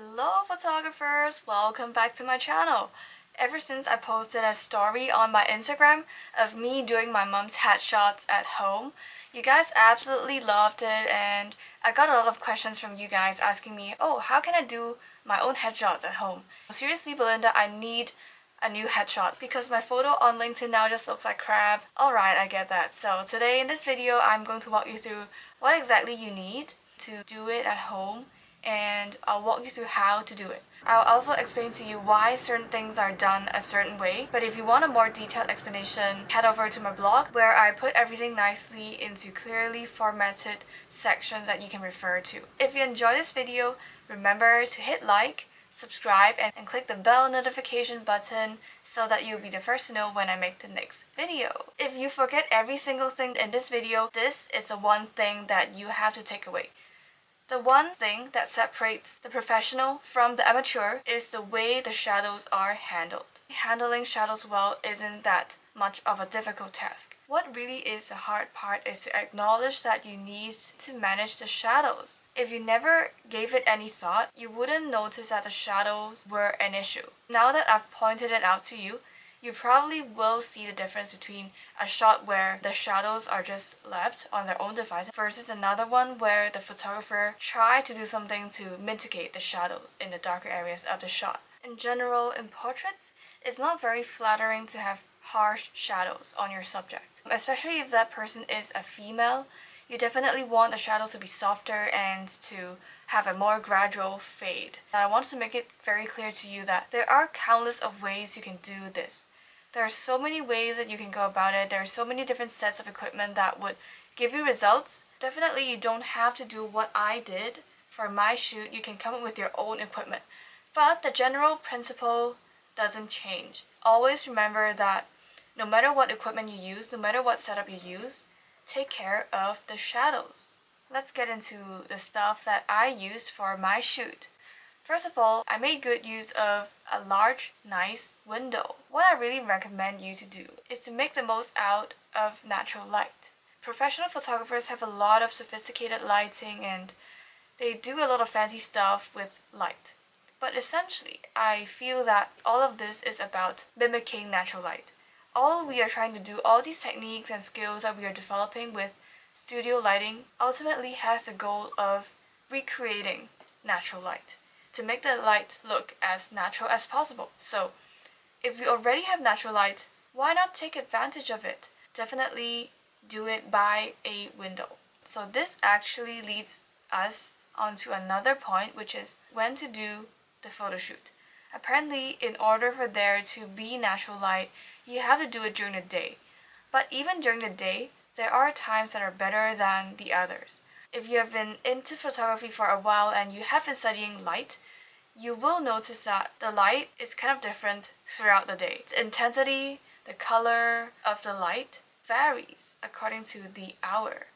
Hello photographers, welcome back to my channel. Ever since I posted a story on my Instagram of me doing my mom's headshots at home, you guys absolutely loved it and I got a lot of questions from you guys asking me, oh, how can I do my own headshots at home? Seriously, Belinda, I need a new headshot because my photo on LinkedIn now just looks like crap. Alright, I get that. So today in this video, I'm going to walk you through what exactly you need to do it at home, and I'll walk you through how to do it. I'll also explain to you why certain things are done a certain way, but if you want a more detailed explanation, head over to my blog where I put everything nicely into clearly formatted sections that you can refer to. If you enjoy this video, remember to hit like, subscribe, and click the bell notification button so that you'll be the first to know when I make the next video. If you forget every single thing in this video, this is the one thing that you have to take away. The one thing that separates the professional from the amateur is the way the shadows are handled. Handling shadows well isn't that much of a difficult task. What really is the hard part is to acknowledge that you need to manage the shadows. If you never gave it any thought, you wouldn't notice that the shadows were an issue. Now that I've pointed it out to you, you probably will see the difference between a shot where the shadows are just left on their own device versus another one where the photographer tried to do something to mitigate the shadows in the darker areas of the shot. In general, in portraits, it's not very flattering to have harsh shadows on your subject. Especially if that person is a female, you definitely want the shadow to be softer and to have a more gradual fade. And I want to make it very clear to you that there are countless of ways you can do this. There are so many ways that you can go about it. There are so many different sets of equipment that would give you results. Definitely you don't have to do what I did for my shoot. You can come up with your own equipment. But the general principle doesn't change. Always remember that no matter what equipment you use, no matter what setup you use, take care of the shadows. Let's get into the stuff that I used for my shoot. First of all, I made good use of a large, nice window. What I really recommend you to do is to make the most out of natural light. Professional photographers have a lot of sophisticated lighting and they do a lot of fancy stuff with light. But essentially, I feel that all of this is about mimicking natural light. All we are trying to do, all these techniques and skills that we are developing with studio lighting ultimately has the goal of recreating natural light, to make the light look as natural as possible. So if you already have natural light, why not take advantage of it? Definitely do it by a window. So this actually leads us onto another point, which is when to do the photo shoot. Apparently, in order for there to be natural light, you have to do it during the day. But even during the day, there are times that are better than the others. If you have been into photography for a while and you have been studying light, you will notice that the light is kind of different throughout the day. The intensity, the color of the light varies according to the hour.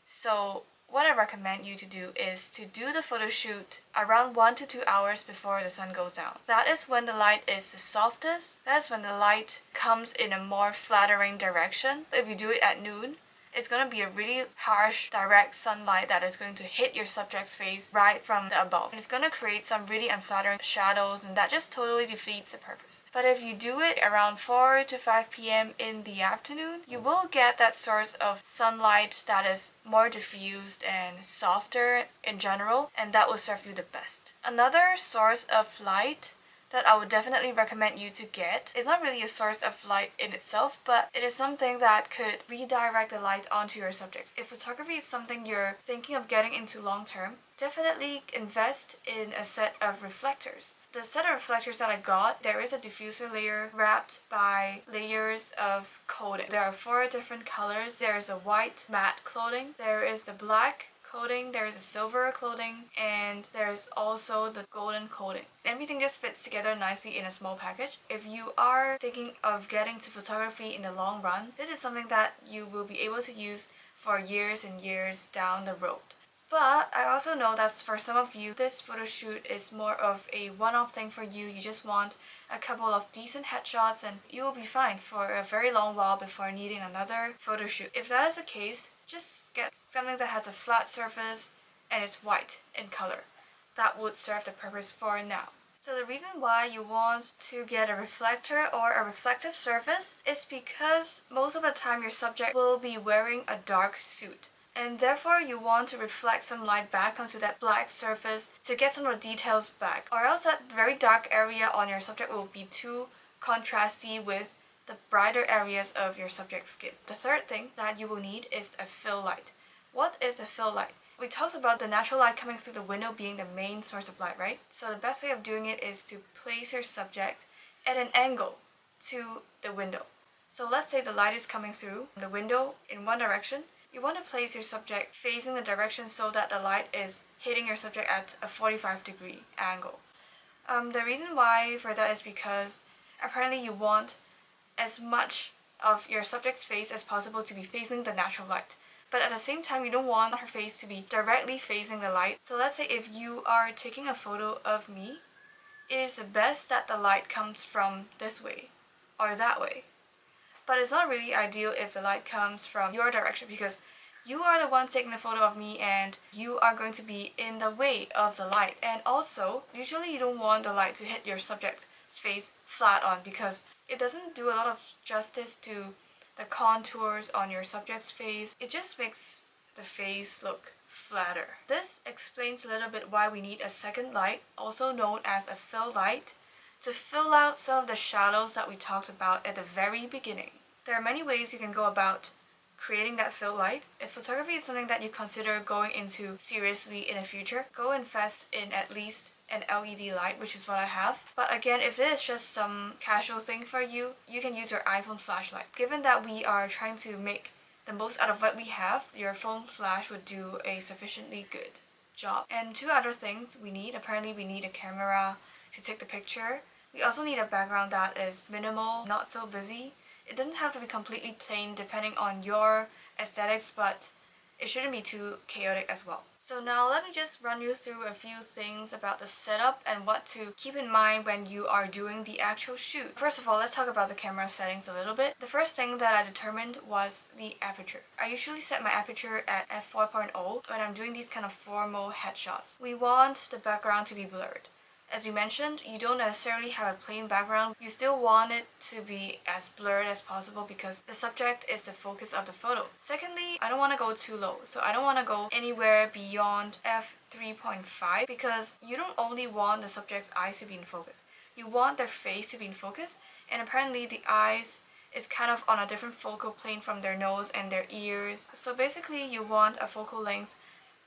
So what I recommend you to do is to do the photo shoot around 1 to 2 hours before the sun goes down. That is when the light is the softest. That is when the light comes in a more flattering direction. If you do it at noon, it's going to be a really harsh, direct sunlight that is going to hit your subject's face right from the above. And it's going to create some really unflattering shadows, and that just totally defeats the purpose. But if you do it around 4 to 5 p.m. in the afternoon, you will get that source of sunlight that is more diffused and softer in general, and that will serve you the best. Another source of light that I would definitely recommend you to get is not really a source of light in itself, but it is something that could redirect the light onto your subject. If photography is something you're thinking of getting into long term, definitely invest in a set of reflectors. The set of reflectors that I got, there is a diffuser layer wrapped by layers of coating. There are 4 different colors. There is a white matte coating, there is the black coating, there is a silver coating, and there's also the golden coating. Everything just fits together nicely in a small package. If you are thinking of getting to photography in the long run, this is something that you will be able to use for years and years down the road. But I also know that for some of you, this photo shoot is more of a one-off thing for you. You just want a couple of decent headshots and you will be fine for a very long while before needing another photo shoot. If that is the case, just get something that has a flat surface and it's white in color. that would serve the purpose for now. So the reason why you want to get a reflector or a reflective surface is because most of the time your subject will be wearing a dark suit. And therefore you want to reflect some light back onto that black surface to get some of the details back, or else that very dark area on your subject will be too contrasty with the brighter areas of your subject's skin. The third thing that you will need is a fill light. What is a fill light? We talked about the natural light coming through the window being the main source of light, right? So the best way of doing it is to place your subject at an angle to the window. So let's say the light is coming through the window in one direction. You want to place your subject facing the direction so that the light is hitting your subject at a 45-degree angle. The reason why for that is because apparently you want as much of your subject's face as possible to be facing the natural light. But at the same time, you don't want her face to be directly facing the light. So let's say if you are taking a photo of me, it is the best that the light comes from this way or that way. But it's not really ideal if the light comes from your direction, because you are the one taking the photo of me and you are going to be in the way of the light. And also, usually you don't want the light to hit your subject's face flat on, because it doesn't do a lot of justice to the contours on your subject's face. It just makes the face look flatter. This explains a little bit why we need a second light, also known as a fill light, to fill out some of the shadows that we talked about at the very beginning. There are many ways you can go about creating that fill light. If photography is something that you consider going into seriously in the future, go invest in at least an LED light, which is what I have. But again, if it is just some casual thing for you, you can use your iPhone flashlight. Given that we are trying to make the most out of what we have, your phone flash would do a sufficiently good job. And two other things we need. Apparently we need a camera to take the picture. We also need a background that is minimal, not so busy. It doesn't have to be completely plain depending on your aesthetics, but it shouldn't be too chaotic as well. So now let me just run you through a few things about the setup and what to keep in mind when you are doing the actual shoot. First of all, let's talk about the camera settings a little bit. The first thing that I determined was the aperture. I usually set my aperture at f4.0 when I'm doing these kind of formal headshots. We want the background to be blurred. As we mentioned, you don't necessarily have a plain background. You still want it to be as blurred as possible because the subject is the focus of the photo. Secondly, I don't want to go too low. So I don't want to go anywhere beyond f3.5 because you don't only want the subject's eyes to be in focus. You want their face to be in focus, and apparently the eyes is kind of on a different focal plane from their nose and their ears. So basically you want a focal length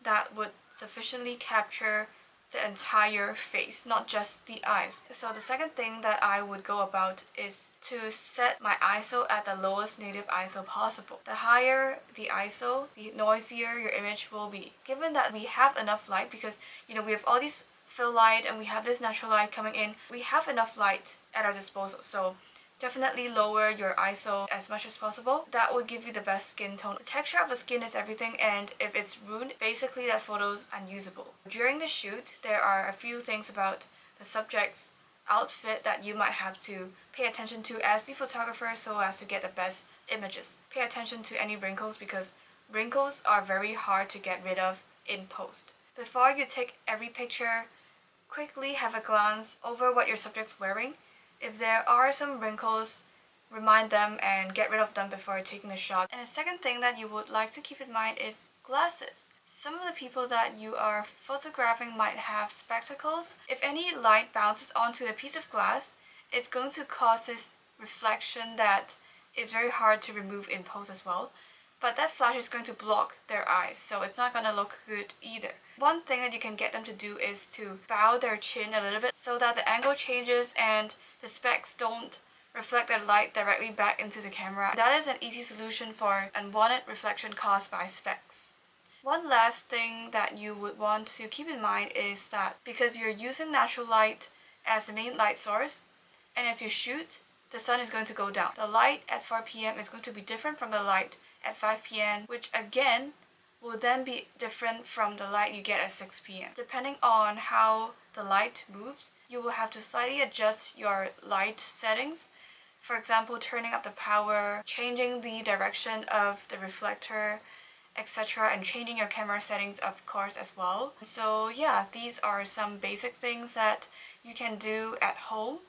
that would sufficiently capture the entire face, not just the eyes. So the second thing that I would go about is to set my ISO at the lowest native ISO possible. The higher the ISO, the noisier your image will be. Given that we have enough light, because we have all these fill light and we have this natural light coming in, we have enough light at our disposal. So definitely lower your ISO as much as possible. That will give you the best skin tone. The texture of the skin is everything, and if it's ruined, basically that photo's unusable. During the shoot, there are a few things about the subject's outfit that you might have to pay attention to as the photographer so as to get the best images. Pay attention to any wrinkles because wrinkles are very hard to get rid of in post. Before you take every picture, quickly have a glance over what your subject's wearing. If there are some wrinkles, remind them and get rid of them before taking the shot. And the second thing that you would like to keep in mind is glasses. Some of the people that you are photographing might have spectacles. If any light bounces onto a piece of glass, it's going to cause this reflection that is very hard to remove in post as well. But that flash is going to block their eyes, so it's not going to look good either. One thing that you can get them to do is to bow their chin a little bit so that the angle changes and the specs don't reflect their light directly back into the camera. That is an easy solution for unwanted reflection caused by specs. One last thing that you would want to keep in mind is that because you're using natural light as the main light source, and as you shoot, the sun is going to go down. The light at 4 p.m. is going to be different from the light at 5 p.m., which again will then be different from the light you get at 6 p.m. Depending on how the light moves, you will have to slightly adjust your light settings. For example, turning up the power, changing the direction of the reflector, etc., and changing your camera settings of course as well. So yeah, these are some basic things that you can do at home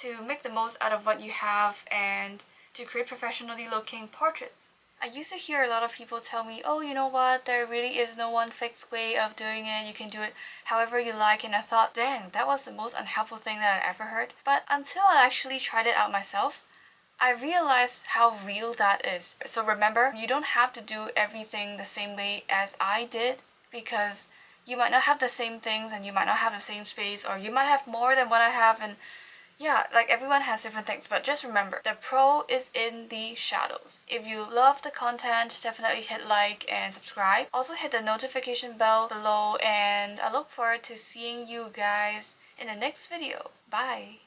to make the most out of what you have and to create professionally looking portraits. I used to hear a lot of people tell me, oh, you know what, there really is no one fixed way of doing it, you can do it however you like, and I thought, dang, that was the most unhelpful thing that I ever heard. But until I actually tried it out myself, I realized how real that is. So remember, you don't have to do everything the same way as I did, because you might not have the same things and you might not have the same space, or you might have more than what I have, and yeah, like everyone has different things, but just remember, the pro is in the shadows. If you love the content, definitely hit like and subscribe. Also hit the notification bell below, and I look forward to seeing you guys in the next video. Bye!